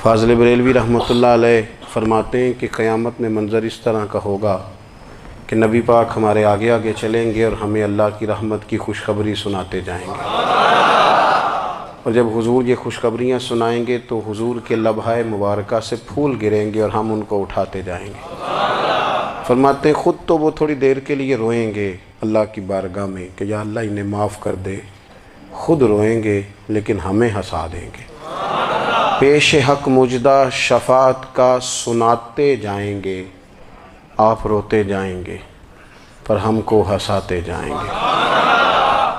فاضل بریلوی رحمۃ اللہ علیہ فرماتے ہیں کہ قیامت میں منظر اس طرح کا ہوگا کہ نبی پاک ہمارے آگے آگے چلیں گے اور ہمیں اللہ کی رحمت کی خوشخبری سناتے جائیں گے، اور جب حضور یہ خوشخبریاں سنائیں گے تو حضور کے لبہائے مبارکہ سے پھول گریں گے اور ہم ان کو اٹھاتے جائیں گے۔ فرماتے ہیں خود تو وہ تھوڑی دیر کے لیے روئیں گے اللہ کی بارگاہ میں کہ یا اللہ انہیں معاف کر دے، خود روئیں گے لیکن ہمیں ہنسا دیں گے۔ پیش حق مجدہ شفاعت کا سناتے جائیں گے، آپ روتے جائیں گے پر ہم کو ہنساتے جائیں گے۔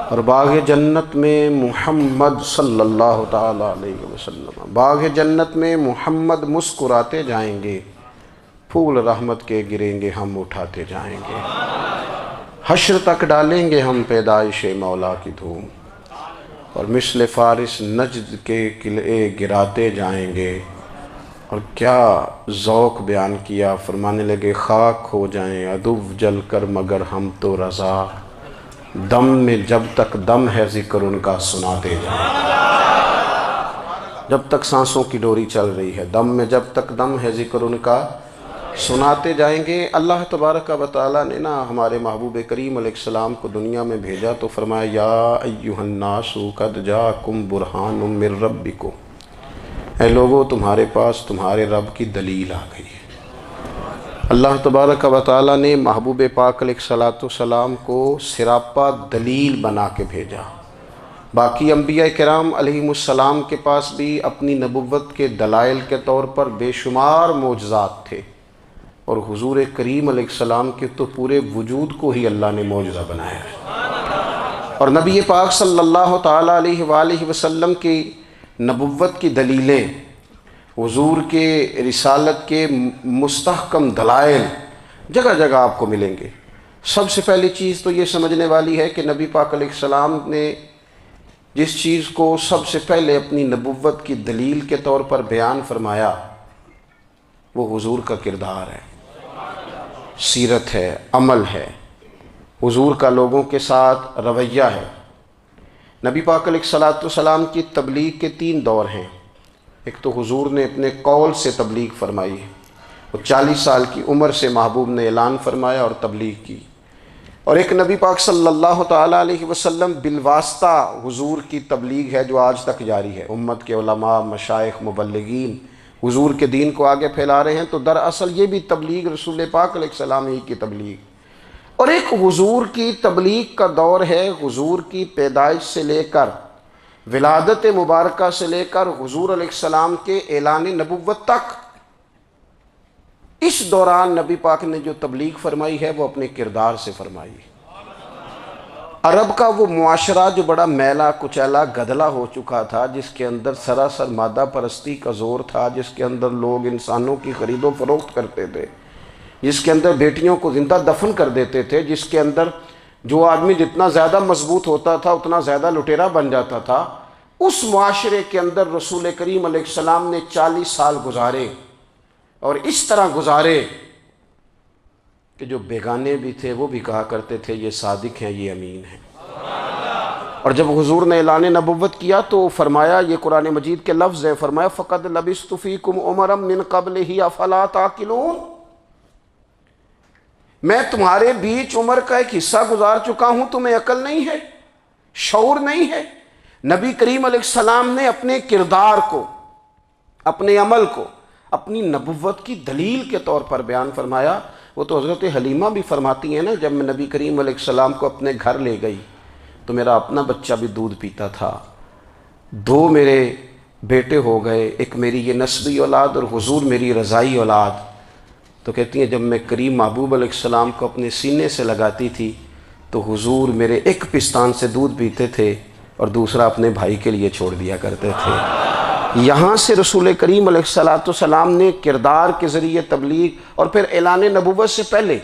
اور باغ جنت میں محمد صلی اللہ تعالی علیہ وسلم، باغ جنت میں محمد مسکراتے جائیں گے، پھول رحمت کے گریں گے ہم اٹھاتے جائیں گے۔ حشر تک ڈالیں گے ہم پیدائش مولا کی دھوم، اور مثل فارس نجد کے قلعے گراتے جائیں گے۔ اور کیا ذوق بیان کیا، فرمانے لگے خاک ہو جائیں عدو جل کر مگر ہم تو رضا، دم میں جب تک دم ہے ذکر ان کا سناتے جائیں گے۔ جب تک سانسوں کی ڈوری چل رہی ہے، دم میں جب تک دم ہے ذکر ان کا سناتے جائیں گے۔ اللہ تبارک و تعالیٰ نے ہمارے محبوب کریم علیہ السلام کو دنیا میں بھیجا تو فرمایا یا ایھا الناس قد جاءکم برہان من ربکم، اے لوگو تمہارے پاس تمہارے رب کی دلیل آ گئی ہے۔ اللہ تبارک و تعالیٰ نے محبوب پاک علیہ السلام کو سراپا دلیل بنا کے بھیجا۔ باقی انبیاء کرام علیہم السلام کے پاس بھی اپنی نبوت کے دلائل کے طور پر بے شمار معجزات تھے، اور حضور کریم علیہ السلام کے تو پورے وجود کو ہی اللہ نے معجزہ بنایا ہے۔ اور نبی پاک صلی اللہ تعالیٰ علیہ وآلہ وسلم کی نبوت کی دلیلیں، حضور کے رسالت کے مستحکم دلائل جگہ جگہ آپ کو ملیں گے۔ سب سے پہلی چیز تو یہ سمجھنے والی ہے کہ نبی پاک علیہ السلام نے جس چیز کو سب سے پہلے اپنی نبوت کی دلیل کے طور پر بیان فرمایا وہ حضور کا کردار ہے، سیرت ہے، عمل ہے، حضور کا لوگوں کے ساتھ رویہ ہے۔ نبی پاک علیہ السلام کی تبلیغ کے 3 دور ہیں۔ ایک تو حضور نے اپنے قول سے تبلیغ فرمائی ہے، وہ 40 سال کی عمر سے محبوب نے اعلان فرمایا اور تبلیغ کی، اور ایک نبی پاک صلی اللہ تعالیٰ علیہ وسلم بالواسطہ حضور کی تبلیغ ہے جو آج تک جاری ہے۔ امت کے علماء، مشائخ، مبلغین حضور کے دین کو آگے پھیلا رہے ہیں، تو دراصل یہ بھی تبلیغ رسول پاک علیہ السلام ہی کی تبلیغ۔ اور ایک حضور کی تبلیغ کا دور ہے، حضور کی پیدائش سے لے کر ولادت مبارکہ سے لے کر حضور علیہ السلام کے اعلان نبوت تک۔ اس دوران نبی پاک نے جو تبلیغ فرمائی ہے وہ اپنے کردار سے فرمائی ہے۔ عرب کا وہ معاشرہ جو بڑا میلا کچیلا گدلا ہو چکا تھا، جس کے اندر سراسر مادہ پرستی کا زور تھا، جس کے اندر لوگ انسانوں کی خرید و فروخت کرتے تھے، جس کے اندر بیٹیوں کو زندہ دفن کر دیتے تھے، جس کے اندر جو آدمی جتنا زیادہ مضبوط ہوتا تھا اتنا زیادہ لٹیرا بن جاتا تھا، اس معاشرے کے اندر رسول کریم علیہ السلام نے 40 سال گزارے، اور اس طرح گزارے کہ جو بیگانے بھی تھے وہ بھی کہا کرتے تھے یہ صادق ہیں، یہ امین ہیں۔ اور جب حضور نے اعلان نبوت کیا تو فرمایا، یہ قرآن مجید کے لفظ ہے، فرمایا فَقَدْ لَبِثْتُ فِيكُمْ عُمَرًا مِّن قَبْلِهِ أَفَلَا تَعْقِلُونَ، میں تمہارے بیچ عمر کا ایک حصہ گزار چکا ہوں، تمہیں عقل نہیں ہے، شعور نہیں ہے۔ نبی کریم علیہ السلام نے اپنے کردار کو، اپنے عمل کو اپنی نبوت کی دلیل کے طور پر بیان فرمایا۔ وہ تو حضرت حلیمہ بھی فرماتی ہیں نا، جب میں نبی کریم علیہ السلام کو اپنے گھر لے گئی تو میرا اپنا بچہ بھی دودھ پیتا تھا، 2 میرے بیٹے ہو گئے، ایک میری یہ نسبی اولاد اور حضور میری رضائی اولاد۔ تو کہتی ہیں جب میں کریم محبوب علیہ السلام کو اپنے سینے سے لگاتی تھی تو حضور میرے ایک پستان سے دودھ پیتے تھے اور دوسرا اپنے بھائی کے لیے چھوڑ دیا کرتے تھے۔ یہاں سے رسول کریم علیہ السلام نے کردار کے ذریعے تبلیغ، اور پھر اعلان نبوت سے پہلے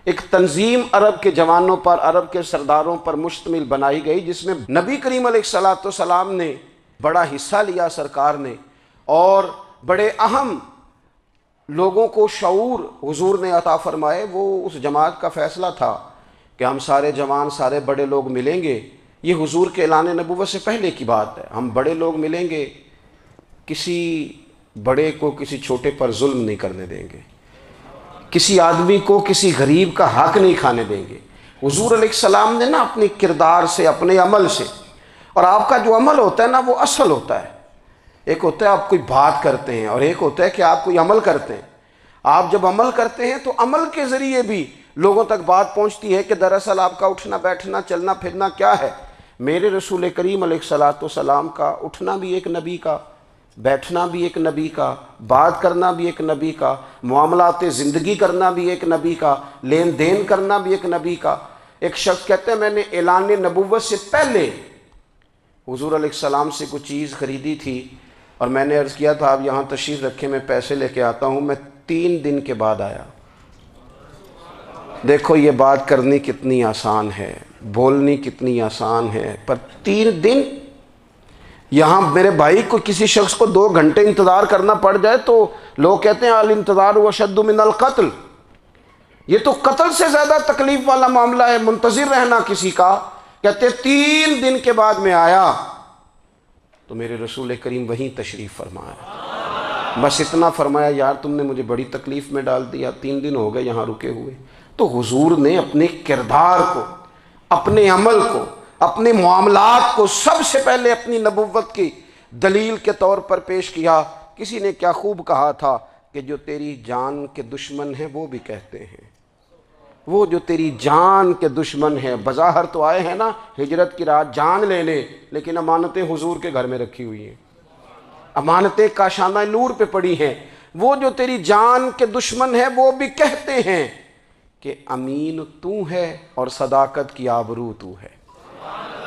ایک تنظیم عرب کے جوانوں پر، عرب کے سرداروں پر مشتمل بنائی گئی، جس میں نبی کریم علیہ السلام نے بڑا حصہ لیا سرکار نے، اور بڑے اہم لوگوں کو شعور حضور نے عطا فرمائے۔ وہ اس جماعت کا فیصلہ تھا کہ ہم سارے جوان، سارے بڑے لوگ ملیں گے، یہ حضور کے اعلان نبوت سے پہلے کی بات ہے، ہم بڑے لوگ ملیں گے، کسی بڑے کو کسی چھوٹے پر ظلم نہیں کرنے دیں گے، کسی آدمی کو کسی غریب کا حق نہیں کھانے دیں گے۔ حضور علیہ السلام نے نا اپنے کردار سے، اپنے عمل سے، اور آپ کا جو عمل ہوتا ہے نا وہ اصل ہوتا ہے۔ ایک ہوتا ہے آپ کوئی بات کرتے ہیں اور ایک ہوتا ہے کہ آپ کوئی عمل کرتے ہیں۔ آپ جب عمل کرتے ہیں تو عمل کے ذریعے بھی لوگوں تک بات پہنچتی ہے کہ دراصل آپ کا اٹھنا بیٹھنا چلنا پھرنا کیا ہے۔ میرے رسول کریم علیہ السلام کا اٹھنا بھی ایک نبی کا، بیٹھنا بھی ایک نبی کا، بات کرنا بھی ایک نبی کا، معاملات زندگی کرنا بھی ایک نبی کا، لین دین کرنا بھی ایک نبی کا۔ ایک شخص کہتے ہیں میں نے اعلان نبوت سے پہلے حضور علیہ السلام سے کچھ چیز خریدی تھی اور میں نے عرض کیا تھا آپ یہاں تشریف رکھیں، میں پیسے لے کے آتا ہوں۔ میں 3 دن کے بعد آیا۔ دیکھو یہ بات کرنی کتنی آسان ہے، بولنی کتنی آسان ہے، پر 3 دن یہاں میرے بھائی کو کسی شخص کو 2 گھنٹے انتظار کرنا پڑ جائے تو لوگ کہتے ہیں الانتظار اشد من القتل، یہ تو قتل سے زیادہ تکلیف والا معاملہ ہے منتظر رہنا کسی کا۔ کہتے 3 دن کے بعد میں آیا تو میرے رسول کریم وہیں تشریف فرمایا، بس اتنا فرمایا یار تم نے مجھے بڑی تکلیف میں ڈال دیا، 3 دن ہو گئے یہاں رکے ہوئے۔ تو حضور نے اپنے کردار کو، اپنے عمل کو، اپنے معاملات کو سب سے پہلے اپنی نبوت کی دلیل کے طور پر پیش کیا۔ کسی نے کیا خوب کہا تھا کہ جو تیری جان کے دشمن ہیں وہ بھی کہتے ہیں، وہ جو تیری جان کے دشمن ہیں، بظاہر تو آئے ہیں نا ہجرت کی رات جان لے لے، لیکن امانتیں حضور کے گھر میں رکھی ہوئی ہیں، امانتیں کاشانہ نور پہ پڑی ہیں۔ وہ جو تیری جان کے دشمن ہیں وہ بھی کہتے ہیں کہ امین تو ہے اور صداقت کی آبرو تو ہے،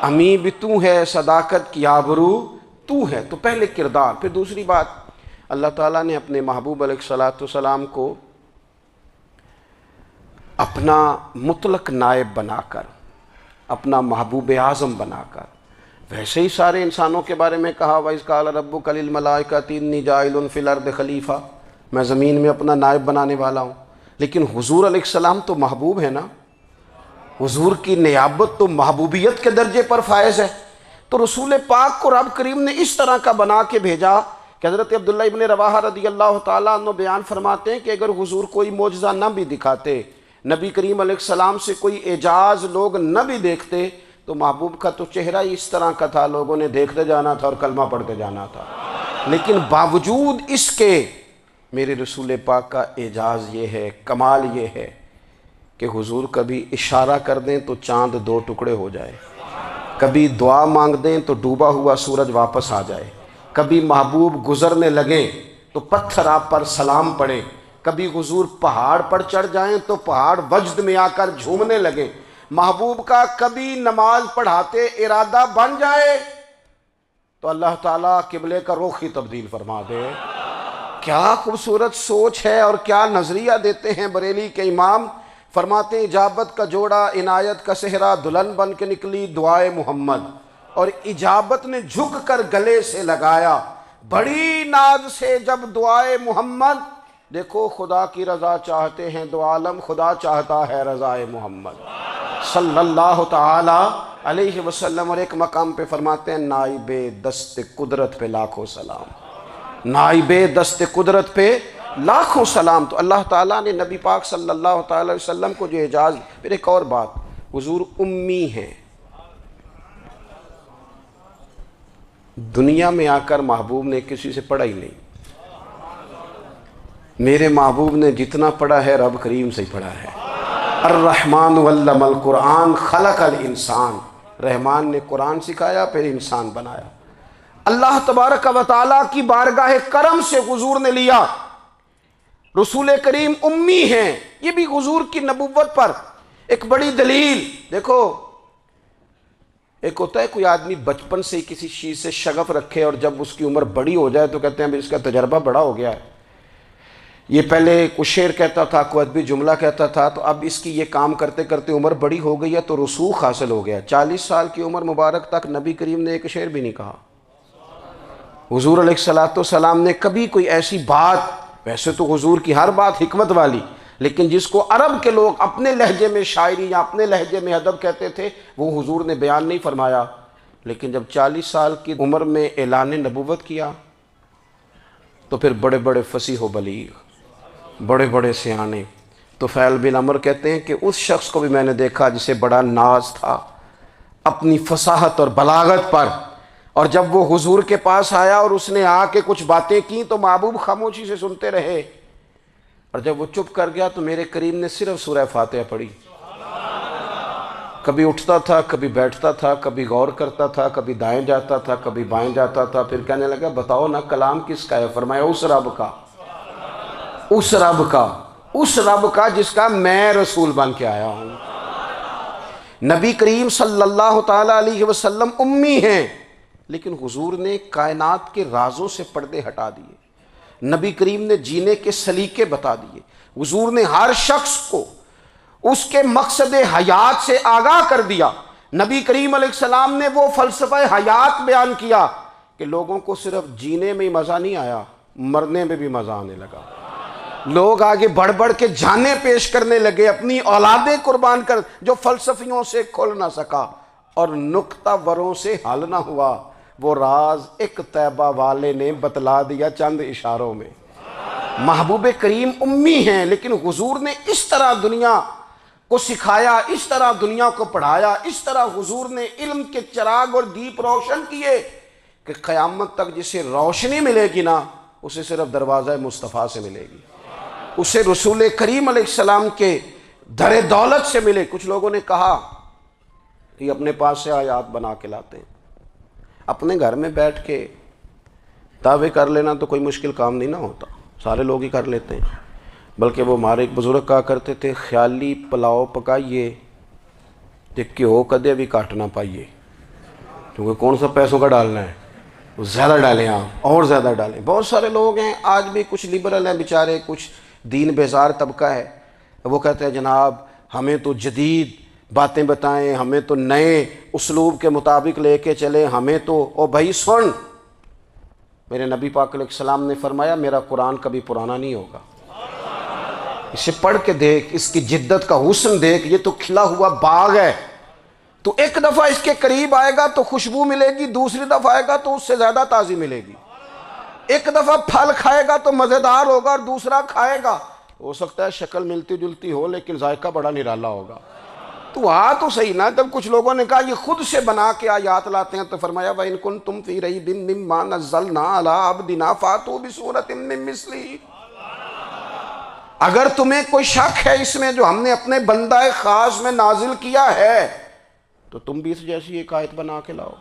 امین بھی تو ہے، صداقت کی آبرو تو ہے۔ تو پہلے کردار، پھر دوسری بات، اللہ تعالیٰ نے اپنے محبوب علیہ السلام کو اپنا مطلق نائب بنا کر، اپنا محبوب اعظم بنا کر، ویسے ہی سارے انسانوں کے بارے میں کہا وَإِذْ قَالَ رَبُّكَ لِلْمَلَائِكَةِ إِنِّي جَاعِلٌ فِي الْأَرْضِ خلیفہ، میں زمین میں اپنا نائب بنانے والا ہوں۔ لیکن حضور علیہ السلام تو محبوب ہے نا، حضور کی نیابت تو محبوبیت کے درجے پر فائز ہے۔ تو رسول پاک کو رب کریم نے اس طرح کا بنا کے بھیجا کہ حضرت عبداللہ ابن رواحہ رضی اللہ تعالیٰ عنہ بیان فرماتے ہیں کہ اگر حضور کوئی معجزہ نہ بھی دکھاتے، نبی کریم علیہ السلام سے کوئی اعجاز لوگ نہ بھی دیکھتے، تو محبوب کا تو چہرہ ہی اس طرح کا تھا، لوگوں نے دیکھتے جانا تھا اور کلمہ پڑھتے جانا تھا۔ لیکن باوجود اس کے میرے رسول پاک کا اعجاز یہ ہے، کمال یہ ہے کہ حضور کبھی اشارہ کر دیں تو چاند 2 ٹکڑے ہو جائے، کبھی دعا مانگ دیں تو ڈوبا ہوا سورج واپس آ جائے، کبھی محبوب گزرنے لگیں تو پتھر آپ پر سلام پڑے، کبھی حضور پہاڑ پر چڑھ جائیں تو پہاڑ وجد میں آ کر جھومنے لگیں، محبوب کا کبھی نماز پڑھاتے ارادہ بن جائے تو اللہ تعالیٰ قبلے کا رخ ہی تبدیل فرما دے۔ کیا خوبصورت سوچ ہے اور کیا نظریہ دیتے ہیں بریلی کے امام۔ فرماتے ہیں اجابت کا جوڑا عنایت کا صحرا دلہن بن کے نکلی دعائے محمد، اور اجابت نے جھک کر گلے سے لگایا بڑی ناز سے جب دعائے محمد۔ دیکھو خدا کی رضا چاہتے ہیں دو عالم، خدا چاہتا ہے رضائے محمد صلی اللہ تعالی علیہ وسلم۔ اور ایک مقام پہ فرماتے ہیں نائب دست قدرت پہ لاکھوں سلام، نائب دست قدرت پہ لاکھوں سلام۔ تو اللہ تعالیٰ نے نبی پاک صلی اللہ تعالی علیہ وسلم کو جو اعجاز۔ پھر ایک اور بات، حضور امی ہیں، دنیا میں آ کر محبوب نے کسی سے پڑھا ہی نہیں۔ میرے محبوب نے جتنا پڑھا ہے رب کریم سے ہی پڑھا ہے۔ الرحمن علم القرآن خلق الانسان، رحمان نے قرآن سکھایا پھر انسان بنایا۔ اللہ تبارک و تعالیٰ کی بارگاہ کرم سے حضور نے لیا۔ رسول کریم امی ہیں، یہ بھی حضور کی نبوت پر ایک بڑی دلیل۔ دیکھو ایک ہوتا ہے کوئی آدمی بچپن سے ہی کسی چیز سے شغف رکھے اور جب اس کی عمر بڑی ہو جائے تو کہتے ہیں اس کا تجربہ بڑا ہو گیا ہے، یہ پہلے کوئی شعر کہتا تھا، کوئی ادبی جملہ کہتا تھا، تو اب اس کی یہ کام کرتے کرتے عمر بڑی ہو گئی ہے تو رسوخ حاصل ہو گیا۔ 40 سال کی عمر مبارک تک نبی کریم نے ایک شعر بھی نہیں کہا۔ حضور علیہ السلام نے کبھی کوئی ایسی بات، ویسے تو حضور کی ہر بات حکمت والی، لیکن جس کو عرب کے لوگ اپنے لہجے میں شاعری یا اپنے لہجے میں ادب کہتے تھے، وہ حضور نے بیان نہیں فرمایا۔ لیکن جب 40 سال کی عمر میں اعلان نبوت کیا تو پھر بڑے بڑے فصیح و بلیغ، بڑے بڑے سیانے۔ تو فیل بن عمر کہتے ہیں کہ اس شخص کو بھی میں نے دیکھا جسے بڑا ناز تھا اپنی فصاحت اور بلاغت پر، اور جب وہ حضور کے پاس آیا اور اس نے آ کے کچھ باتیں کی تو محبوب خاموشی سے سنتے رہے، اور جب وہ چپ کر گیا تو میرے کریم نے صرف سورہ فاتحہ پڑھی۔ کبھی اٹھتا تھا، کبھی بیٹھتا تھا، کبھی غور کرتا تھا، کبھی دائیں جاتا تھا، کبھی بائیں جاتا تھا، پھر کہنے لگا بتاؤ نا کلام کس کا ہے؟ فرمایا اس رب کا، اس رب کا، اس رب کا جس کا میں رسول بن کے آیا ہوں۔ نبی کریم صلی اللہ تعالیٰ علیہ وسلم امی ہیں، لیکن حضور نے کائنات کے رازوں سے پردے ہٹا دیے، نبی کریم نے جینے کے سلیقے بتا دیے، حضور نے ہر شخص کو اس کے مقصد حیات سے آگاہ کر دیا۔ نبی کریم علیہ السلام نے وہ فلسفہ حیات بیان کیا کہ لوگوں کو صرف جینے میں ہی مزہ نہیں آیا، مرنے میں بھی مزہ آنے لگا۔ لوگ آگے بڑھ بڑھ کے جانیں پیش کرنے لگے، اپنی اولادیں قربان کر، جو فلسفیوں سے کھل نہ سکا اور نکتہ وروں سے حل نہ ہوا، وہ راز ایک طیبہ والے نے بتلا دیا چند اشاروں میں۔ محبوب کریم امی ہیں، لیکن حضور نے اس طرح دنیا کو سکھایا، اس طرح دنیا کو پڑھایا، اس طرح حضور نے علم کے چراغ اور دیپ روشن کیے کہ قیامت تک جسے روشنی ملے گی نا، اسے صرف دروازہ مصطفیٰ سے ملے گی، اسے رسول کریم علیہ السلام کے در دولت سے ملے۔ کچھ لوگوں نے کہا کہ اپنے پاس سے آیات بنا کے لاتے ہیں، اپنے گھر میں بیٹھ کے دعوے کر لینا تو کوئی مشکل کام نہیں نہ ہوتا، سارے لوگ ہی کر لیتے ہیں۔ بلکہ وہ ہمارے ایک بزرگ کہا کرتے تھے خیالی پلاؤ پکائیے تے گھیو کدے بھی کاٹ نہ پائیے، کیونکہ کون سا پیسوں کا ڈالنا ہے، زیادہ ڈالیں آپ اور زیادہ ڈالیں۔ بہت سارے لوگ ہیں آج بھی، کچھ لبرل ہیں بیچارے، کچھ دین بیزار طبقہ ہے، وہ کہتے ہیں جناب ہمیں تو جدید باتیں بتائیں، ہمیں تو نئے اسلوب کے مطابق لے کے چلیں، ہمیں تو او بھائی سن، میرے نبی پاک علیہ السلام نے فرمایا میرا قرآن کبھی پرانا نہیں ہوگا، اسے پڑھ کے دیکھ، اس کی جدت کا حسن دیکھ، یہ تو کھلا ہوا باغ ہے، تو ایک دفعہ اس کے قریب آئے گا تو خوشبو ملے گی، دوسری دفعہ آئے گا تو اس سے زیادہ تازی ملے گی، ایک دفعہ پھل کھائے گا تو مزیدار ہوگا اور دوسرا کھائے گا ہو سکتا ہے شکل ملتی جلتی ہو لیکن ذائقہ بڑا نرالا ہوگا۔ تو تو صحیح نا، جب کچھ لوگوں نے کہا یہ خود سے بنا کے آیات لاتے ہیں تو فرمایا وَإِن كُنتُمْ فِي رَيْبٍ مِّمَّا نَزَّلْنَا عَلَىٰ عَبْدِنَا فَأْتُوا بِسُورَةٍ مِّن مِّثْلِهِ، اگر تمہیں کوئی شک ہے اس میں جو ہم نے اپنے بندہ خاص میں نازل کیا ہے تو تم بھی اس جیسی ایک آیت بنا کے لاؤ۔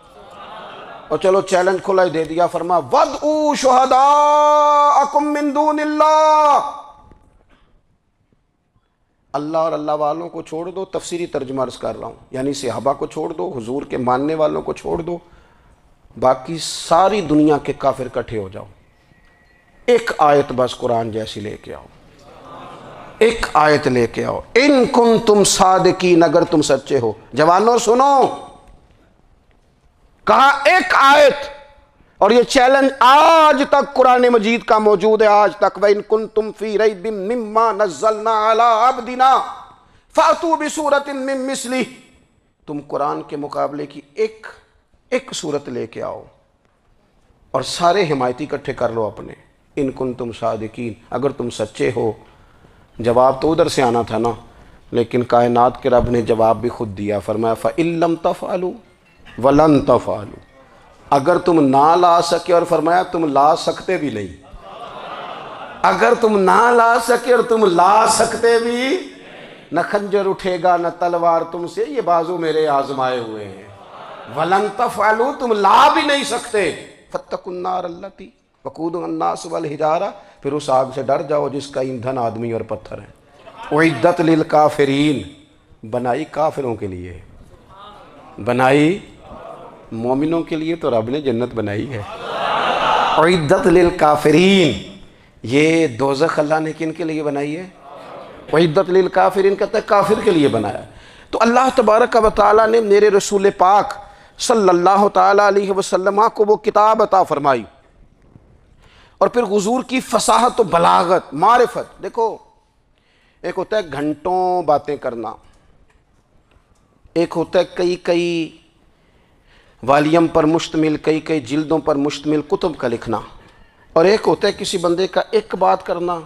اور چلو چیلنج کھلا ہی دے دیا، فرما وَادْعُوا شُهَدَاءَكُم مِّن دُونِ اللَّهِ، اللہ اور اللہ والوں کو چھوڑ دو، تفسیری ترجمہ عرض کر رہا ہوں، یعنی صحابہ کو چھوڑ دو، حضور کے ماننے والوں کو چھوڑ دو، باقی ساری دنیا کے کافر کٹھے ہو جاؤ، ایک آیت بس قرآن جیسی لے کے آؤ، ایک آیت لے کے آؤ، ان کنتم صادقین، اگر تم سچے ہو۔ جوانوں سنو، کہا ایک آیت، اور یہ چیلنج آج تک قرآن مجید کا موجود ہے، آج تک وَإِن كُنتُمْ فِي رَيْبٍ مِّمَّا نَزَّلْنَا عَلَىٰ عَبْدِنَا فَأْتُوا بِسُورَةٍ مِّن مِّثْلِهِ، تم قرآن کے مقابلے کی ایک صورت لے کے آؤ اور سارے حمایتی اکٹھے کر لو اپنے، ان کنتم صادقین، اگر تم سچے ہو۔ جواب تو ادھر سے آنا تھا نا، لیکن کائنات کے رب نے جواب بھی خود دیا، فرمایا فَإِن لَّمْ تَفْعَلُوا وَلَن تَفْعَلُوا، اگر تم نہ لا سکے، اور فرمایا تم لا سکتے بھی نہیں، اگر تم نہ لا سکے اور تم لا سکتے بھی، نہ خنجر اٹھے گا نہ تلوار تم سے، یہ بازو میرے آزمائے ہوئے ہیں، وَلَن تَفْعَلُوا، تم لا بھی نہیں سکتے، فَاتَّقُوا النَّارَ الَّتِي وَقُودُهَا النَّاسُ وَالْحِجَارَةُ، پھر اس آگ سے ڈر جاؤ جس کا ایندھن آدمی اور پتھر ہے، اُعِدَّتْ لِلْکَافِرِین، بنائی کافروں کے لیے، بنائی مومنوں کے لیے تو رب نے جنت بنائی ہے، اُعِدَّتْ لِلْکَافِرِین، یہ دوزخ اللہ نے کن کے لیے بنائی ہے؟ اُعِدَّتْ لِلْکَافِرِین کہتا ہے کافر کے لیے بنایا۔ تو اللہ تبارک و تعالیٰ نے میرے رسول پاک صلی اللہ تعالیٰ علیہ وسلم کو وہ کتاب عطا فرمائی، اور پھر حضور کی فصاحت و بلاغت، معرفت، دیکھو ایک ہوتا ہے گھنٹوں باتیں کرنا، ایک ہوتا ہے کئی والیم پر مشتمل، کئی جلدوں پر مشتمل کتب کا لکھنا، اور ایک ہوتا ہے کسی بندے کا ایک بات کرنا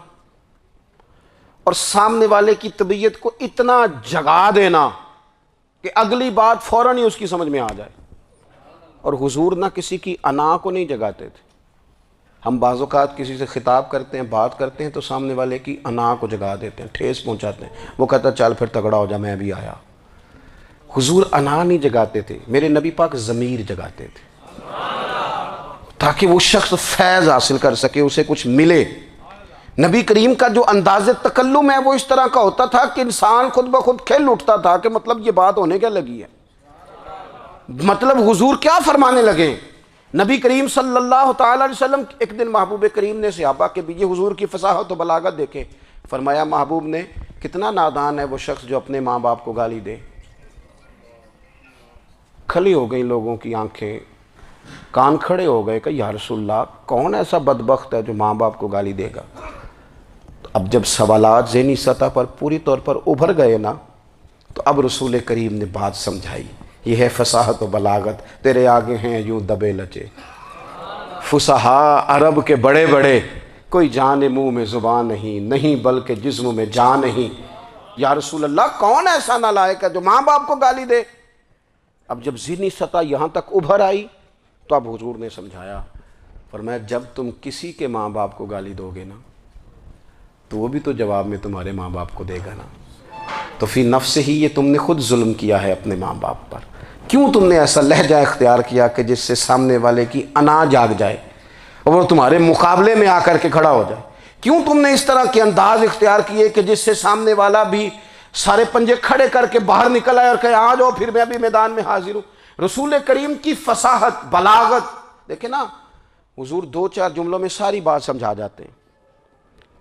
اور سامنے والے کی طبیعت کو اتنا جگا دینا کہ اگلی بات فوراً ہی اس کی سمجھ میں آ جائے. اور حضور نہ کسی کی انا کو نہیں جگاتے تھے. ہم بعض اوقات کسی سے خطاب کرتے ہیں، بات کرتے ہیں تو سامنے والے کی انا کو جگا دیتے ہیں، ٹھیس پہنچاتے ہیں. وہ کہتا چل پھر تگڑا ہو جا، میں بھی آیا. حضور انا نہیں جگاتے تھے، میرے نبی پاک ضمیر جگاتے تھے تاکہ وہ شخص فیض حاصل کر سکے، اسے کچھ ملے. نبی کریم کا جو انداز تکلم ہے وہ اس طرح کا ہوتا تھا کہ انسان خود بخود کھل اٹھتا تھا کہ مطلب یہ بات ہونے کیا لگی ہے، مطلب حضور کیا فرمانے لگے. نبی کریم صلی اللہ تعالی علیہ وسلم ایک دن محبوب کریم نے صحابہ کے بیچ حضور کی فصاحت و بلاغت دیکھے. فرمایا محبوب نے کتنا نادان ہے وہ شخص جو اپنے ماں باپ کو گالی دے. کھلی ہو گئی لوگوں کی آنکھیں، کان کھڑے ہو گئے کہ یا رسول اللہ کون ایسا بدبخت ہے جو ماں باپ کو گالی دے گا. اب جب سوالات ذہنی سطح پر پوری طور پر ابھر گئے نا تو اب رسول کریم نے بات سمجھائی. یہ ہے فصاحت و بلاغت، تیرے آگے ہیں یوں دبے لچے فصحاء عرب کے بڑے بڑے، کوئی جان منہ میں زبان نہیں بلکہ جسم میں جان نہیں. یا رسول اللہ کون ایسا نالائق ہے جو ماں باپ کو گالی دے. اب جب ذہنی سطح یہاں تک ابھر آئی تو اب حضور نے سمجھایا. فرمایا جب تم کسی کے ماں باپ کو گالی دو گے نا تو وہ بھی تو جواب میں تمہارے ماں باپ کو دے گا نا. تو فی نفس ہی یہ تم نے خود ظلم کیا ہے اپنے ماں باپ پر. کیوں تم نے ایسا لہجہ اختیار کیا کہ جس سے سامنے والے کی انا جاگ جائے اور وہ تمہارے مقابلے میں آ کر کے کھڑا ہو جائے. کیوں تم نے اس طرح کے انداز اختیار کیے کہ جس سے سامنے والا بھی سارے پنجے کھڑے کر کے باہر نکل آئے اور کہے آ جاؤ پھر میں بھی میدان میں حاضر ہوں. رسول کریم کی فصاحت بلاغت دیکھیں نا، حضور 2-4 جملوں میں ساری بات سمجھا جاتے ہیں.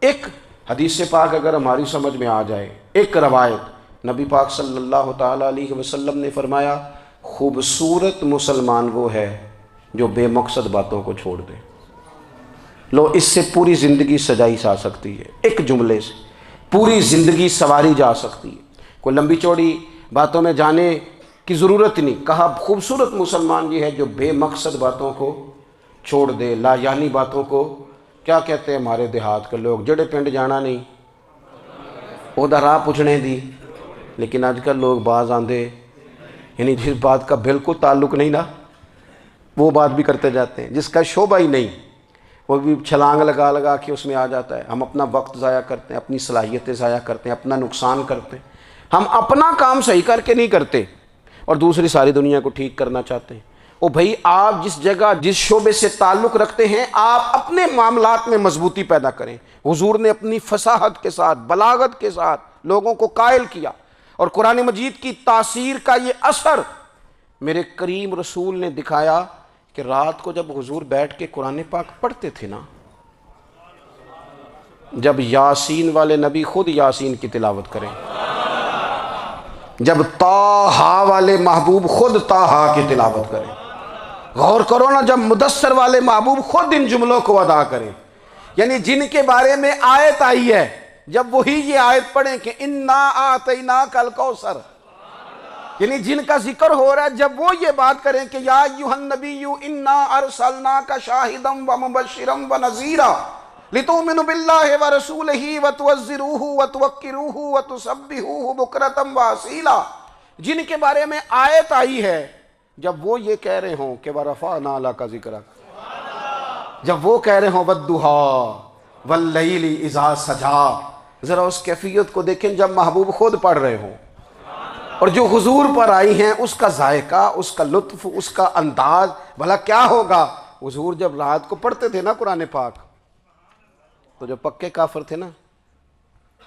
ایک حدیث پاک اگر ہماری سمجھ میں آ جائے، ایک روایت نبی پاک صلی اللہ تعالیٰ علیہ وسلم نے فرمایا خوبصورت مسلمان وہ ہے جو بے مقصد باتوں کو چھوڑ دے. لو اس سے پوری زندگی سجائی جا سکتی ہے، ایک جملے سے پوری زندگی سواری جا سکتی ہے. کوئی لمبی چوڑی باتوں میں جانے کی ضرورت نہیں. کہا خوبصورت مسلمان یہ ہے جو بے مقصد باتوں کو چھوڑ دے، لا یعنی باتوں کو. کیا کہتے ہیں ہمارے دیہات کے لوگ، جڑے پنڈ جانا نہیں وہ راہ پوچھنے دی. لیکن آج کل لوگ باز آندے یعنی جس بات کا بالکل تعلق نہیں نا وہ بات بھی کرتے جاتے ہیں، جس کا شعبہ ہی نہیں وہ بھی چھلانگ لگا لگا کے اس میں آ جاتا ہے. ہم اپنا وقت ضائع کرتے ہیں، اپنی صلاحیتیں ضائع کرتے ہیں، اپنا نقصان کرتے ہیں. ہم اپنا کام صحیح کر کے نہیں کرتے اور دوسری ساری دنیا کو ٹھیک کرنا چاہتے ہیں. او بھائی آپ جس جگہ جس شعبے سے تعلق رکھتے ہیں آپ اپنے معاملات میں مضبوطی پیدا کریں. حضور نے اپنی فصاحت کے ساتھ بلاغت کے ساتھ لوگوں کو قائل کیا اور قرآن مجید کی تاثیر کا یہ اثر میرے کریم رسول نے دکھایا کہ رات کو جب حضور بیٹھ کے قرآن پاک پڑھتے تھے نا، جب یاسین والے نبی خود یاسین کی تلاوت کریں، جب طٰہٰ والے محبوب خود طٰہٰ کی تلاوت کریں، غور کرو نا جب مدثر والے محبوب خود ان جملوں کو ادا کریں، یعنی جن کے بارے میں آیت آئی ہے جب وہی یہ آیت پڑھیں کہ اِنَّا أَعْطَيْنَاكَ الْكَوْثَرَ، یعنی جن کا ذکر ہو رہا ہے جب وہ یہ بات کریں کہ یا ایھا النبی انا ارسلناک شاہدا ومبشرا ونذیرا لتؤمنوا باللہ ورسولہ وتعزروہ وتوقروہ وتسبحوہ بکرۃ واصیلا، جن کے بارے میں آیت آئی ہے جب وہ یہ کہہ رہے ہوں کہ ورفعنا لک ذکرک، جب وہ کہہ رہے ہوں والضحیٰ واللیل اذا سجا، ذرا اس کیفیت کو دیکھیں جب محبوب خود پڑھ رہے ہوں اور جو حضور پر آئی ہیں اس کا ذائقہ، اس کا لطف، اس کا انداز بھلا کیا ہوگا. حضور جب رات کو پڑھتے تھے نا قرآن پاک تو جو پکے کافر تھے نا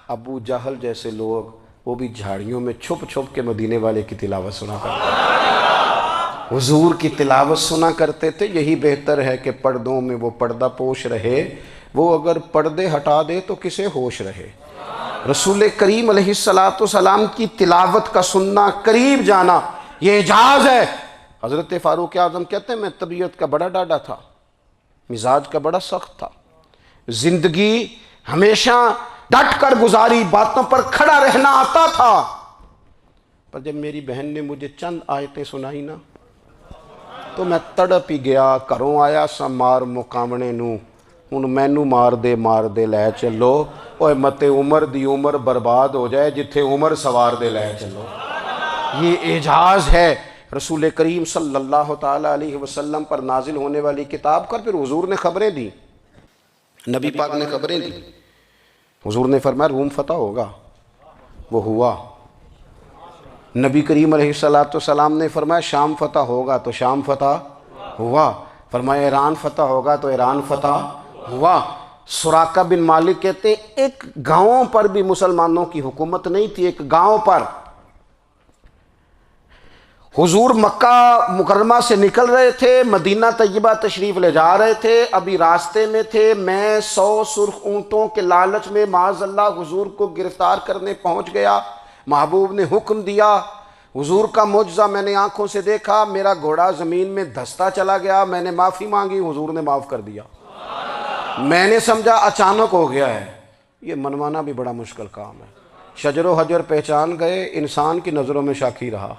ابو جہل جیسے لوگ وہ بھی جھاڑیوں میں چھپ چھپ کے مدینے والے کی تلاوت سنا کرتے تھے، حضور کی تلاوت سنا کرتے تھے. یہی بہتر ہے کہ پردوں میں وہ پردہ پوش رہے، وہ اگر پردے ہٹا دے تو کسے ہوش رہے. رسول کریم علیہ السلام کی تلاوت کا سننا، قریب جانا، یہ اعجاز ہے. حضرت فاروق اعظم کہتے ہیں میں طبیعت کا بڑا ڈاڈا تھا، مزاج کا بڑا سخت تھا، زندگی ہمیشہ ڈٹ کر گزاری، باتوں پر کھڑا رہنا آتا تھا، پر جب میری بہن نے مجھے چند آیتیں سنائی نا تو میں تڑپ ہی گیا. گھروں آیا سا مار مقامنے نو ہن مینوں مار دے لے چلو، اوے متے عمر دی عمر برباد ہو جائے جتھے عمر سوار دے لے چلو۔ یہ اعجاز ہے رسول کریم صلی اللہ تعالیٰ علیہ وسلم پر نازل ہونے والی کتاب کا۔ پھر حضور نے خبریں دی، نبی پاک نے خبریں دی۔ حضور نے فرمایا روم فتح ہوگا، وہ ہوا۔ نبی کریم علیہ السلام نے فرمایا شام فتح ہوگا، تو شام فتح ہوا۔ فرمایا ایران فتح ہوگا، تو ایران فتح ہوا۔ سراقہ بن مالک کہتے ہیں ایک گاؤں پر بھی مسلمانوں کی حکومت نہیں تھی، ایک گاؤں پر۔ حضور مکہ مکرمہ سے نکل رہے تھے، مدینہ طیبہ تشریف لے جا رہے تھے، ابھی راستے میں تھے، میں 100 سرخ اونٹوں کے لالچ میں معاذ اللہ حضور کو گرفتار کرنے پہنچ گیا۔ محبوب نے حکم دیا، حضور کا معجزہ میں نے آنکھوں سے دیکھا، میرا گھوڑا زمین میں دھستا چلا گیا، میں نے معافی مانگی، حضور نے معاف کر دیا۔ میں نے سمجھا اچانک ہو گیا ہے۔ یہ منوانا بھی بڑا مشکل کام ہے۔ شجر و حجر پہچان گئے، انسان کی نظروں میں شاکی رہا۔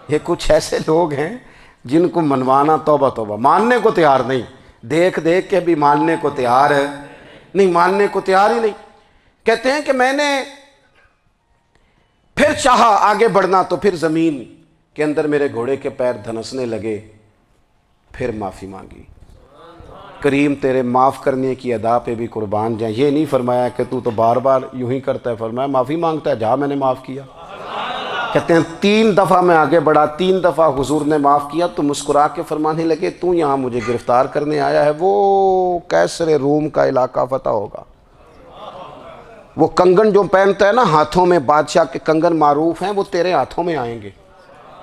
یہ کچھ ایسے لوگ ہیں جن کو منوانا توبہ توبہ، ماننے کو تیار نہیں، دیکھ دیکھ کے بھی ماننے کو تیار ہے نہیں، ماننے کو تیار ہی نہیں۔ کہتے ہیں کہ میں نے پھر چاہا آگے بڑھنا، تو پھر زمین کے اندر میرے گھوڑے کے پیر دھنسنے لگے، پھر معافی مانگی۔ کریم تیرے معاف کرنے کی ادا پہ بھی قربان جائیں۔ یہ نہیں فرمایا کہ تو بار بار یوں ہی کرتا ہے، فرمایا معافی مانگتا ہے، جا میں نے معاف کیا۔ کہتے ہیں 3 دفعہ میں آگے بڑھا، 3 دفعہ حضور نے معاف کیا تو مسکرا کے فرمانے لگے تو یہاں مجھے گرفتار کرنے آیا ہے، وہ کیسر روم کا علاقہ فتح ہوگا۔ وہ کنگن جو پہنتا ہے نا ہاتھوں میں، بادشاہ کے کنگن معروف ہیں، وہ تیرے ہاتھوں میں آئیں گے۔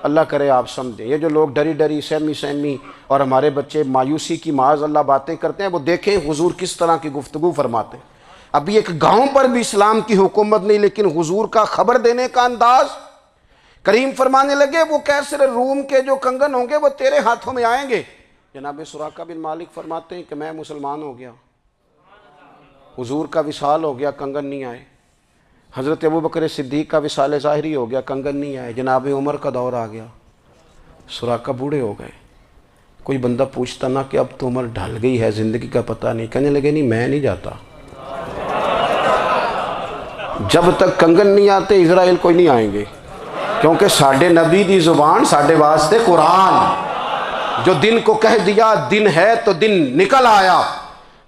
اللہ کرے آپ سمجھیں۔ یہ جو لوگ ڈری ڈری سہمی اور ہمارے بچے مایوسی کی معاذ اللہ باتیں کرتے ہیں، وہ دیکھیں حضور کس طرح کی گفتگو فرماتے ہیں۔ ابھی ایک گاؤں پر بھی اسلام کی حکومت نہیں، لیکن حضور کا خبر دینے کا انداز، کریم فرمانے لگے وہ کیسر روم کے جو کنگن ہوں گے وہ تیرے ہاتھوں میں آئیں گے۔ جناب سراقہ بن مالک فرماتے ہیں کہ میں مسلمان ہو گیا، حضور کا وصال ہو گیا، کنگن نہیں آئے۔ حضرت ابوبکر صدیق کا وصال ظاہری ہو گیا، کنگن نہیں آئے۔ جناب عمر کا دور آ گیا، سراقہ بوڑھے ہو گئے۔ کوئی بندہ پوچھتا نا کہ اب تو عمر ڈھل گئی ہے، زندگی کا پتہ نہیں، کہنے لگے نہیں میں نہیں جاتا، جب تک کنگن نہیں آتے اسرائیل کوئی نہیں آئیں گے، کیونکہ ساڈے نبی دی زبان ساڈے واسطے قرآن۔ جو دن کو کہہ دیا دن ہے تو دن نکل آیا،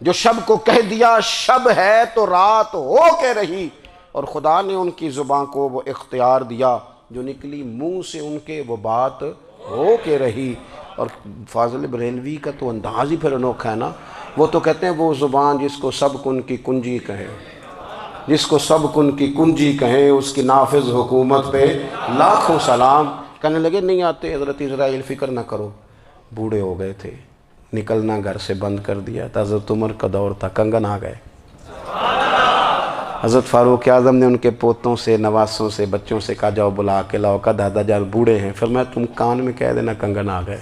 جو شب کو کہہ دیا شب ہے تو رات ہو کے رہی، اور خدا نے ان کی زبان کو وہ اختیار دیا، جو نکلی منہ سے ان کے وہ بات ہو کے رہی۔ اور فاضل بریلوی کا تو انداز ہی پھر انوکھا ہے نا، وہ تو کہتے ہیں وہ زبان جس کو سب کن کی کنجی کہے، جس کو سب کن کی کنجی کہیں، اس کی نافذ حکومت پہ لاکھوں سلام۔ کہنے لگے نہیں آتے حضرت اسرائیل، فکر نہ کرو، بوڑھے ہو گئے تھے، نکلنا گھر سے بند کر دیا تھا، حضرت عمر کا دور تھا، کنگن آ گئے۔ حضرت فاروق اعظم نے ان کے پوتوں سے، نواسوں سے، بچوں سے کہا جاؤ بلا کے لاؤ، کہا دادا جان بوڑھے ہیں، پھر میں تم کان میں کہہ دینا کنگن آ گئے،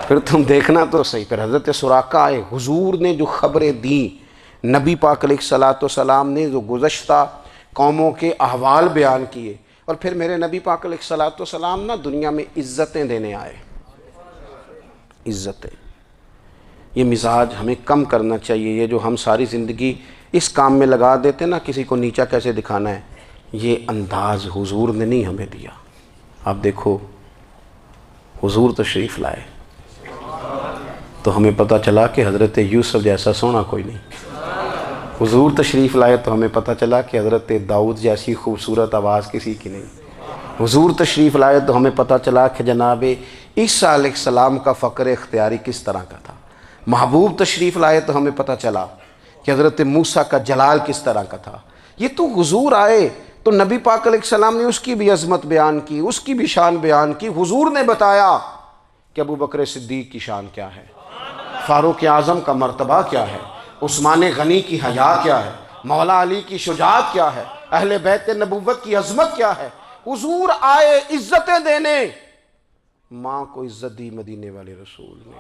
پھر تم دیکھنا تو صحیح۔ پھر حضرت سراقہ آئے، حضور نے جو خبریں دیں، نبی پاک علیہ السلام نے جو گزشتہ قوموں کے احوال بیان کیے، اور پھر میرے نبی پاک علیہ السلام نا دنیا میں عزتیں دینے آئے۔ عزتیں، یہ مزاج ہمیں کم کرنا چاہیے۔ یہ جو ہم ساری زندگی اس کام میں لگا دیتے نا، کسی کو نیچا کیسے دکھانا ہے، یہ انداز حضور نے نہیں ہمیں دیا۔ آپ دیکھو حضور تشریف لائے تو ہمیں پتہ چلا کہ حضرت یوسف جیسا سونا کوئی نہیں، حضور تشریف لائے تو ہمیں پتہ چلا کہ حضرت داؤد جیسی خوبصورت آواز کسی کی نہیں، حضور تشریف لائے تو ہمیں پتہ چلا کہ جناب عیسیٰ علیہ السلام کا فقر اختیاری کس طرح کا تھا، محبوب تشریف لائے تو ہمیں پتہ چلا کہ حضرت موسیٰ کا جلال کس طرح کا تھا۔ یہ تو حضور آئے تو نبی پاک علیہ السلام نے اس کی بھی عظمت بیان کی، اس کی بھی شان بیان کی۔ حضور نے بتایا کہ ابوبکر صدیق کی شان کیا ہے، فاروق اعظم کا مرتبہ کیا ہے، عثمان غنی کی حیا کیا ہے، مولا علی کی شجاعت کیا ہے، اہل بیت نبوت کی عظمت کیا ہے۔ حضور آئے عزتیں دینے، ماں کو عزت دی مدینے والے رسول نے،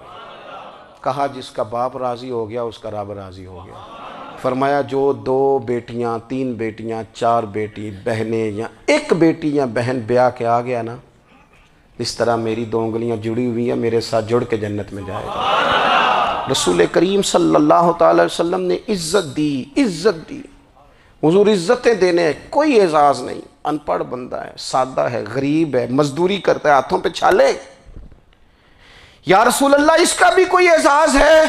کہا جس کا باپ راضی ہو گیا اس کا رب راضی ہو گیا۔ فرمایا جو 2 بیٹیاں 3 بیٹیاں 4 بیٹی بہنیں یا 1 بیٹی یا بہن بیاہ کے آ گیا نا، اس طرح میری 2 انگلیاں جڑی ہوئی ہیں، میرے ساتھ جڑ کے جنت میں جائے گا۔ رسول کریم صلی اللہ تعالی وسلم نے عزت دی. حضور عزتیں دینے ہیں، کوئی اعزاز نہیں. ان پڑھ بندہ ہے، سادہ ہے، غریب ہے، مزدوری کرتا ہے، ہاتھوں پہ چھالے. یا رسول اللہ اس کا بھی کوئی اعزاز ہے؟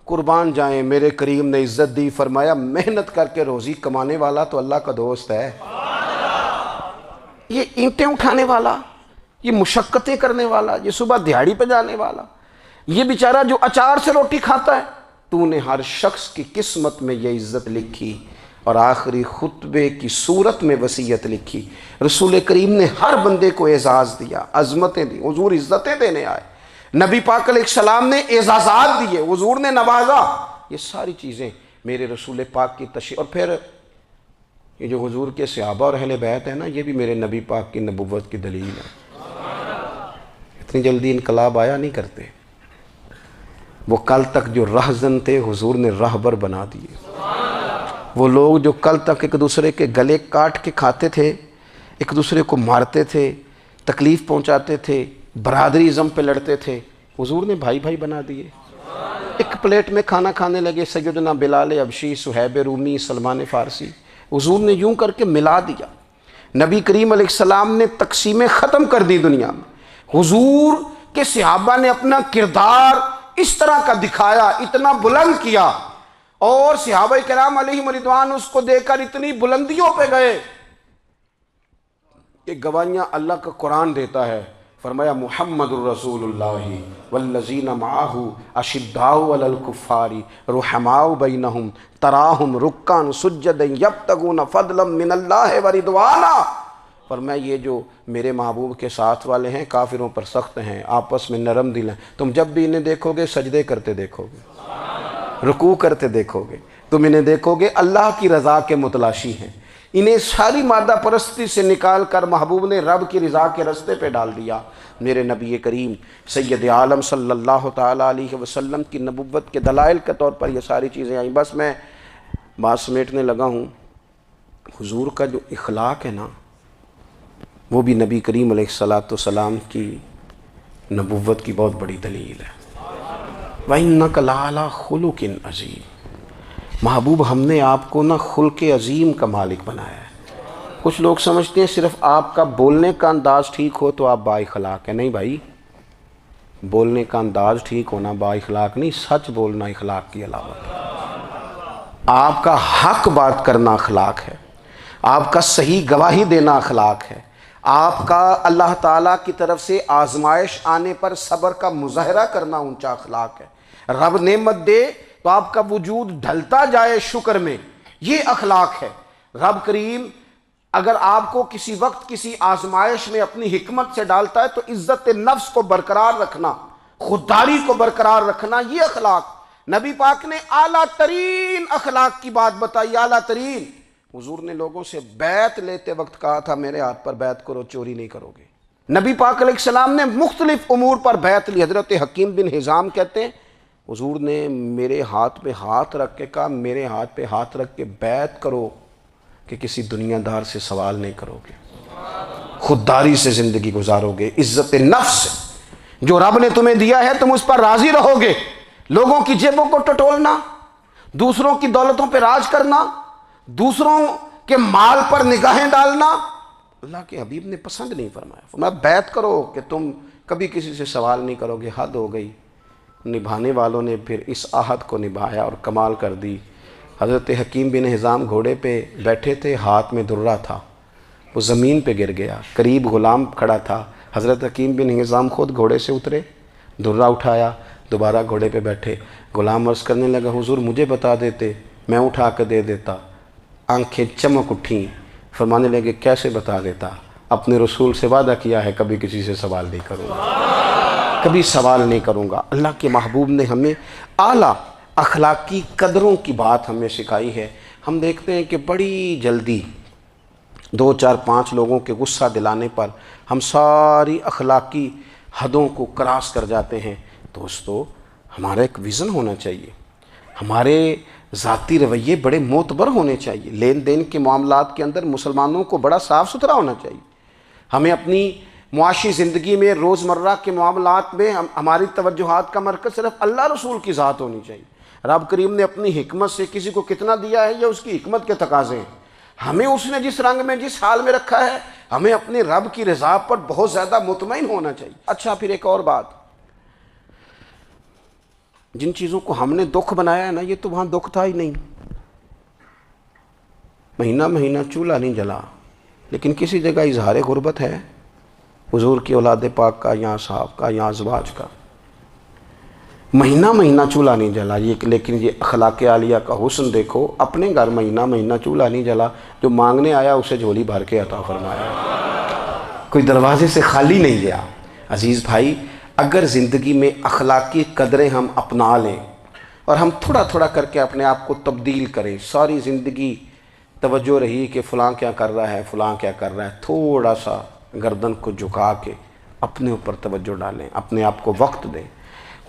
قربان جائیں، میرے کریم نے عزت دی. فرمایا محنت کر کے روزی کمانے والا تو اللہ کا دوست ہے. یہ اینٹیں اٹھانے والا، یہ مشقتیں کرنے والا، یہ صبح دیہڑی پہ جانے والا، یہ بیچارہ جو اچار سے روٹی کھاتا ہے، تو نے ہر شخص کی قسمت میں یہ عزت لکھی اور آخری خطبے کی صورت میں وصیت لکھی. رسول کریم نے ہر بندے کو اعزاز دیا، عظمتیں دی. حضور عزتیں دینے آئے. نبی پاک علیہ السلام نے اعزازات دیے، حضور نے نوازا. یہ ساری چیزیں میرے رسول پاک کی تشریح. اور پھر یہ جو حضور کے صحابہ اور اہل بیت ہیں نا، یہ بھی میرے نبی پاک کی نبوت کی دلیل ہے. اتنی جلدی انقلاب آیا نہیں کرتے. وہ کل تک جو رہزن تھے، حضور نے راہبر بنا دیے. وہ لوگ جو کل تک ایک دوسرے کے گلے کاٹ کے کھاتے تھے، ایک دوسرے کو مارتے تھے، تکلیف پہنچاتے تھے، برادری ازم پہ لڑتے تھے، حضور نے بھائی بھائی بنا دیے. ایک پلیٹ میں کھانا کھانے لگے، سیدنا بلال حبشی، صہیب رومی، سلمان فارسی. حضور نے یوں کر کے ملا دیا. نبی کریم علیہ السلام نے تقسیمیں ختم کر دی دنیا میں. حضور کے صحابہ نے اپنا کردار اس طرح کا دکھایا، اتنا بلند کیا، اور صحابہ کرام علیہم رضوان اس کو دیکھ کر اتنی بلندیوں پہ گئے. یہ گواہیاں اللہ کا قرآن دیتا ہے. فرمایا محمد الرسول اللہ والذین معہ اشداء علی الکفار رحماء بینہم تراہم رکعا سجدا یبتغون فضلا من اللہ ورضوانا. فرمایا یہ جو میرے محبوب کے ساتھ والے ہیں، کافروں پر سخت ہیں، آپس میں نرم دل ہیں. تم جب بھی انہیں دیکھو گے سجدے کرتے دیکھو گے، رکوع کرتے دیکھو گے. تم انہیں دیکھو گے اللہ کی رضا کے متلاشی ہیں. انہیں ساری مادہ پرستی سے نکال کر محبوب نے رب کی رضا کے رستے پہ ڈال دیا. میرے نبی کریم سید عالم صلی اللہ تعالیٰ علیہ وسلم کی نبوت کے دلائل کے طور پر یہ ساری چیزیں آئیں. بس میں بات سمیٹنے لگا ہوں. حضور کا جو اخلاق ہے نا، وہ بھی نبی کریم علیہ السلام کی نبوت کی بہت بڑی دلیل ہے. وَإِنَّكَ لَعَلَىٰ خُلُقٍ عَظِيمٍ. محبوب ہم نے آپ کو نا خلق عظیم کا مالک بنایا ہے. کچھ لوگ سمجھتے ہیں صرف آپ کا بولنے کا انداز ٹھیک ہو تو آپ با اخلاق ہیں. نہیں بھائی، بولنے کا انداز ٹھیک ہونا با اخلاق نہیں، سچ بولنا اخلاق کی علامت ہے. آپ کا حق بات کرنا اخلاق ہے، آپ کا صحیح گواہی دینا اخلاق ہے، آپ کا اللہ تعالیٰ کی طرف سے آزمائش آنے پر صبر کا مظاہرہ کرنا اونچا اخلاق ہے. رب نعمت دے تو آپ کا وجود ڈھلتا جائے شکر میں، یہ اخلاق ہے. رب کریم اگر آپ کو کسی وقت کسی آزمائش میں اپنی حکمت سے ڈالتا ہے تو عزت نفس کو برقرار رکھنا، خودداری کو برقرار رکھنا، یہ اخلاق. نبی پاک نے اعلیٰ ترین اخلاق کی بات بتائی، اعلیٰ ترین. حضور نے لوگوں سے بیعت لیتے وقت کہا تھا میرے ہاتھ پر بیعت کرو، چوری نہیں کرو گے. نبی پاک علیہ السلام نے مختلف امور پر بیعت لی. حضرت حکیم بن حزام کہتے ہیں حضور نے میرے ہاتھ پہ ہاتھ رکھ کے کہا میرے ہاتھ پہ ہاتھ رکھ کے بیعت کرو کہ کسی دنیا دار سے سوال نہیں کرو گے، خودداری سے زندگی گزارو گے، عزت نفس جو رب نے تمہیں دیا ہے تم اس پر راضی رہو گے. لوگوں کی جیبوں کو ٹٹولنا، دوسروں کی دولتوں پہ راج کرنا، دوسروں کے مال پر نگاہیں ڈالنا اللہ کے حبیب نے پسند نہیں فرمایا. فرمایا بیعت کرو کہ تم کبھی کسی سے سوال نہیں کرو گے. حد ہو گئی. نبھانے والوں نے پھر اس عہد کو نبھایا اور کمال کر دی. حضرت حکیم بن حزام گھوڑے پہ بیٹھے تھے، ہاتھ میں درہ تھا، وہ زمین پہ گر گیا. قریب غلام کھڑا تھا. حضرت حکیم بن حزام خود گھوڑے سے اترے، درہ اٹھایا، دوبارہ گھوڑے پہ بیٹھے. غلام عرض کرنے لگا حضور مجھے بتا دیتے میں اٹھا کے دے دیتا. آنکھیں چمک اٹھیں. فرمانے لگے کیسے بتا دیتا؟ اپنے رسول سے وعدہ کیا ہے کبھی کسی سے سوال نہیں کروں گا، کبھی سوال نہیں کروں گا. اللہ کے محبوب نے ہمیں اعلیٰ اخلاقی قدروں کی بات ہمیں سکھائی ہے. ہم دیکھتے ہیں کہ بڑی جلدی 2 4 5 لوگوں کے غصہ دلانے پر ہم ساری اخلاقی حدوں کو کراس کر جاتے ہیں. دوستو ہمارا ایک ویژن ہونا چاہیے، ہمارے ذاتی رویے بڑے معتبر ہونے چاہیے. لین دین کے معاملات کے اندر مسلمانوں کو بڑا صاف ستھرا ہونا چاہیے. ہمیں اپنی معاشی زندگی میں، روزمرہ کے معاملات میں ہماری توجہات کا مرکز صرف اللہ رسول کی ذات ہونی چاہیے۔ رب کریم نے اپنی حکمت سے کسی کو کتنا دیا ہے یہ اس کی حکمت کے تقاضے ہیں۔ ہمیں اس نے جس رنگ میں جس حال میں رکھا ہے، ہمیں اپنے رب کی رضا پر بہت زیادہ مطمئن ہونا چاہیے۔ اچھا، پھر ایک اور بات، جن چیزوں کو ہم نے دکھ بنایا ہے نا، یہ تو وہاں دکھ تھا ہی نہیں۔ مہینہ مہینہ چولہا نہیں جلا، لیکن کسی جگہ اظہار غربت ہے، حضور کی اولاد پاک کا یا صحاب کا یا ازواج کا۔ مہینہ مہینہ چولہا نہیں جلا، لیکن یہ اخلاق عالیہ کا حسن دیکھو، اپنے گھر مہینہ مہینہ چولہا نہیں جلا، جو مانگنے آیا اسے جھولی بھر کے عطا فرمایا، کوئی دروازے سے خالی نہیں گیا۔ عزیز بھائی، اگر زندگی میں اخلاقی قدریں ہم اپنا لیں اور ہم تھوڑا تھوڑا کر کے اپنے آپ کو تبدیل کریں، ساری زندگی توجہ رہی کہ فلاں کیا کر رہا ہے، فلاں کیا کر رہا ہے، تھوڑا سا گردن کو جھکا کے اپنے اوپر توجہ ڈالیں، اپنے آپ کو وقت دیں۔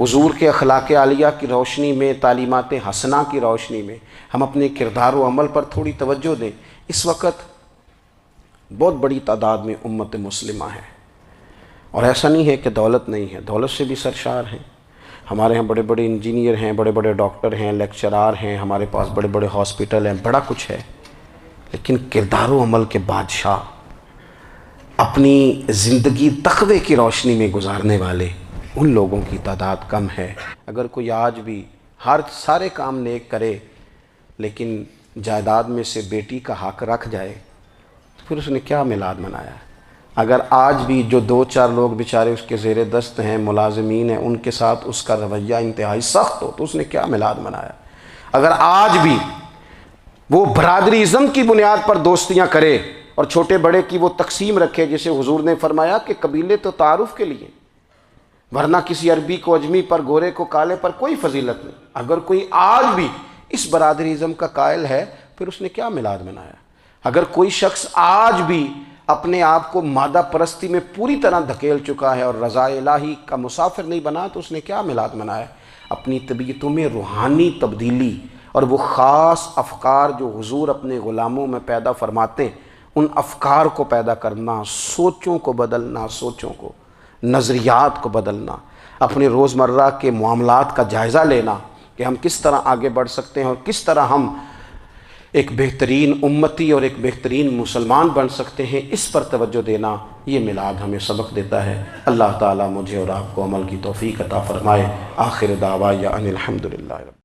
حضور کے اخلاق عالیہ کی روشنی میں، تعلیمات حسنہ کی روشنی میں ہم اپنے کردار و عمل پر تھوڑی توجہ دیں۔ اس وقت بہت بڑی تعداد میں امت مسلمہ ہے، اور ایسا نہیں ہے کہ دولت نہیں ہے، دولت سے بھی سرشار ہیں۔ ہمارے ہاں بڑے بڑے انجینئر ہیں، بڑے بڑے ڈاکٹر ہیں، لیکچرار ہیں، ہمارے پاس بڑے بڑے ہاسپٹل ہیں، بڑا کچھ ہے، لیکن کردار و عمل کے بادشاہ، اپنی زندگی تقوی کی روشنی میں گزارنے والے، ان لوگوں کی تعداد کم ہے۔ اگر کوئی آج بھی سارے کام نیک کرے لیکن جائیداد میں سے بیٹی کا حق رکھ جائے تو پھر اس نے کیا میلاد منایا ہے؟ اگر آج بھی جو 2-4 لوگ بیچارے اس کے زیر دست ہیں، ملازمین ہیں، ان کے ساتھ اس کا رویہ انتہائی سخت ہو تو اس نے کیا میلاد منایا؟ اگر آج بھی وہ برادری ازم کی بنیاد پر دوستیاں کرے اور چھوٹے بڑے کی وہ تقسیم رکھے، جسے حضور نے فرمایا کہ قبیلے تو تعارف کے لیے، ورنہ کسی عربی کو اجمی پر، گورے کو کالے پر کوئی فضیلت نہیں۔ اگر کوئی آج بھی اس برادری ازم کا قائل ہے پھر اس نے کیا میلاد منایا؟ اگر کوئی شخص آج بھی اپنے آپ کو مادہ پرستی میں پوری طرح دھکیل چکا ہے اور رضا الہی کا مسافر نہیں بنا تو اس نے کیا میلاد منایا؟ اپنی طبیعتوں میں روحانی تبدیلی اور وہ خاص افکار جو حضور اپنے غلاموں میں پیدا فرماتے ہیں، ان افکار کو پیدا کرنا، سوچوں کو بدلنا، سوچوں کو، نظریات کو بدلنا، اپنے روزمرہ کے معاملات کا جائزہ لینا کہ ہم کس طرح آگے بڑھ سکتے ہیں اور کس طرح ہم ایک بہترین امتی اور ایک بہترین مسلمان بن سکتے ہیں، اس پر توجہ دینا، یہ میلاد ہمیں سبق دیتا ہے۔ اللہ تعالیٰ مجھے اور آپ کو عمل کی توفیق عطا فرمائے۔ آخر دعوایا ان الحمدللہ۔